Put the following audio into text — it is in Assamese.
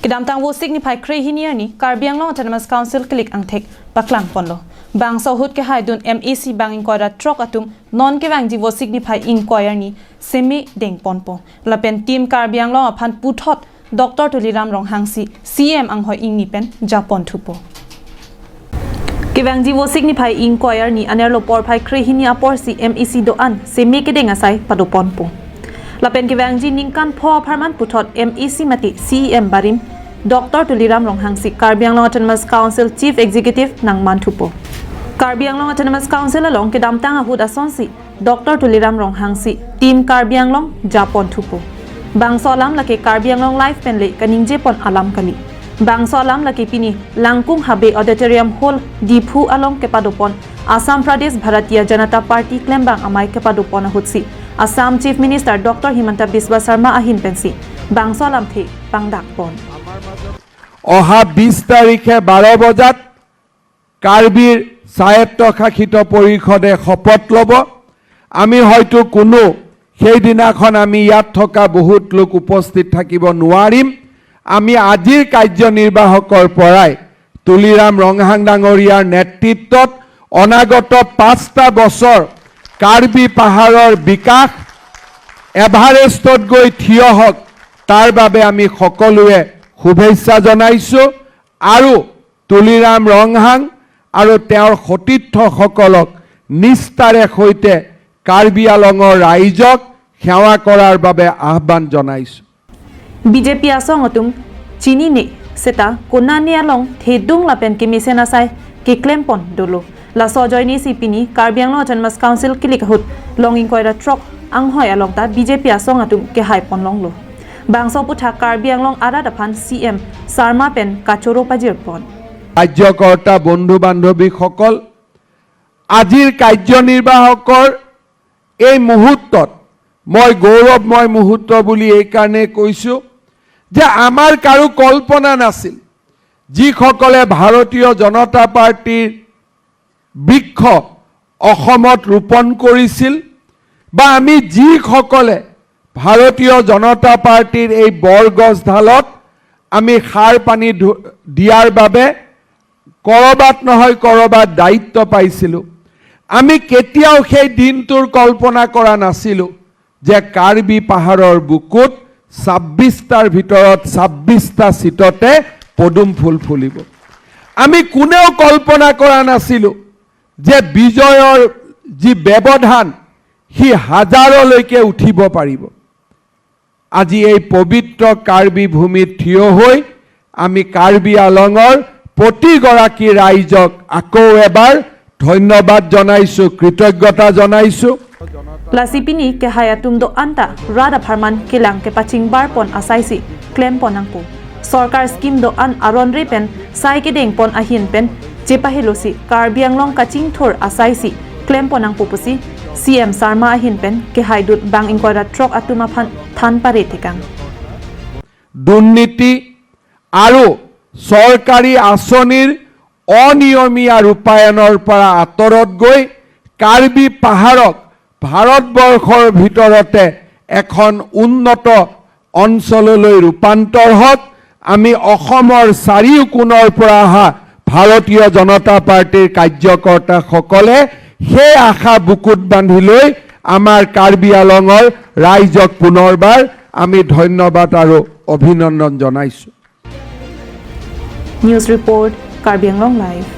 Kedamtang Vosik niphai krehinia ni Karbi Anglong Autonomous Council klik angthek paklang ponlo. Bang sohut ke haidun MEC bang inquire trok atum non ke bang ji Vosik niphai inquire ni seme deng ponpo. Lapen team Karbi Anglong aphan puthot Dr. Tuliram Ronghang si CEM anghoi ingni pen Japon thupo. Kebang ji Vosik niphai inquire ni anerlo por phai krehinia por si MEC do an seme ke deng asai padu ponpo. Lapen kebang ji ningkan pho pharman puthot MEC mati CEM barim Dr. Tuliram Ronghang si Karbi Anglong Autonomous Council Chief Executive nangman thupo. Karbi Anglong Autonomous Council along kedamtang ahud ason si Dr. Tuliram Ronghang si team Karbi Anglong Japon thupo. Bang solam lake Karbi Anglong live penle kaningje pon alam kali. Bang solam lake pini langkung habe auditorium hall diphu along kepadopon Assam Pradesh Bharatiya Janata Party klembang amai kepadopon ahud si Assam Chief Minister Dr. Himanta Biswa Sharma ahin pensi bang solam the pangdak pon. অহা 20 তাৰিখে 12 বজাত কাৰ্বিৰ স্বায়ত্তশাসিত পৰিষদে শপত ল'ব আমি হয়তো কোনো সেই দিনাখন আমি ইয়াত থকা বহুত লোক উপস্থিত থাকিব নোৱাৰিম আমি আজিৰ কাৰ্যনিৰ্বাহকৰ পৰাই তুলিৰাম ৰংহাং ডাঙৰীয়াৰ নেতৃত্বত অনাগত 5টা বছৰ কাৰ্বি পাহাৰৰ বিকাশ এভাৰেষ্টত গৈ থিয় হওক তাৰ বাবে আমি সকলোৱে শুভেচ্ছা জনাইছো আৰু তুলিৰাম ৰংহাং আৰু তেওঁৰ সতীৰ্থসকলক নিষ্ঠাৰে সৈতে কাৰ্বি আলঙৰ ৰাইজক সেৱা কৰাৰ বাবে আহ্বান জনাইছো বিজেপি আসংতুম চিনিনে সেটা কোনানি আলং থেদুং লাপেন কি মিছেনা চাই কি ক্লেম্পন দলো লা সজয়নি সিপিনি কাৰ্বি আংলং অটোনমাস কাউন্সিল কিলিকহুত লংইং কয়ৰা ট্ৰক আংহয় আলং তা বিজেপি আসংতুম কে হাইপন লংলো Bangsa putha Karbi Anglong Arad aphan CEM Sarma pen Kachoro Pajir pon. কাৰ্যকৰ্তা বন্ধু বান্ধৱীসকল আজিৰ কাৰ্যনিৰ্বাহকৰ এই মুহূৰ্তত মই গৌৰৱময় মুহূৰ্ত বুলি এই কাৰণে কৈছো যে আমাৰ কাৰো কল্পনা নাছিল যিসকলে ভাৰতীয় জনতা পাৰ্টিৰ বৃক্ষ অসমত ৰোপণ কৰিছিল বা আমি যিসকলে ভাৰতীয় জনতা পাৰ্টিৰ এই বৰগছ ঢালত আমি সাৰ পানী দিয়াৰ বাবে কৰবাত নহয় কৰবাত দায়িত্ব পাইছিলো আমি কেতিয়াও সেই দিনটোৰ কল্পনা কৰা নাছিলো যে কাৰ্বি পাহাৰৰ বুকুত 26টাৰ ভিতৰত 26টা সিটতে পদুম ফুল ফুলিব আমি কোনেও কল্পনা কৰা নাছিলো যে বিজয়ৰ যি ব্যৱধান হি হাজাৰলৈকে উঠিব পাৰিব আজি এই পবিত্ৰ কাৰ্বি ভূমিত থিয় হৈ আমি কাৰ্বি আলঙৰ প্ৰতিগৰাকী ৰাইজক আকৌ এবাৰ ধন্যবাদ জনাইছো কৃতজ্ঞতা জনাইছো Lasipini ke hayatum do anta rada pharman kilang ke paching bar pon asaisi claim ponangpo sarkar scheme do an aron repen sai ke deng pon ahin pen jepahilosi Karbi Anglong kaching thor asaisi claim ponangpo pusi CEM Sarma ahin pen ke haidut bang inquire trok atuma phan than pare thekang দুৰ্নীতি আৰু সৰকাৰি আসনিৰ অনিয়মীয়া ৰূপায়নৰ পৰা আতৰত গৈ কাৰ্বি পাহাৰক ভাৰতবৰ্ষৰ ভিতৰতে এখন উন্নত অঞ্চললৈ ৰূপান্তৰ হওক আমি অসমৰ চাৰিওকোণৰ পৰা অহা ভাৰতীয় জনতা পাৰ্টিৰ কাৰ্যকৰ্তাসকলে সেই আশা বুকুত বান্ধি লৈ আমাৰ কাৰ্বি আলঙৰ ৰাইজক পুনৰবাৰ আমি ধন্যবাদ আৰু অভিনন্দন জনাইছো News report Karbi Anglong Live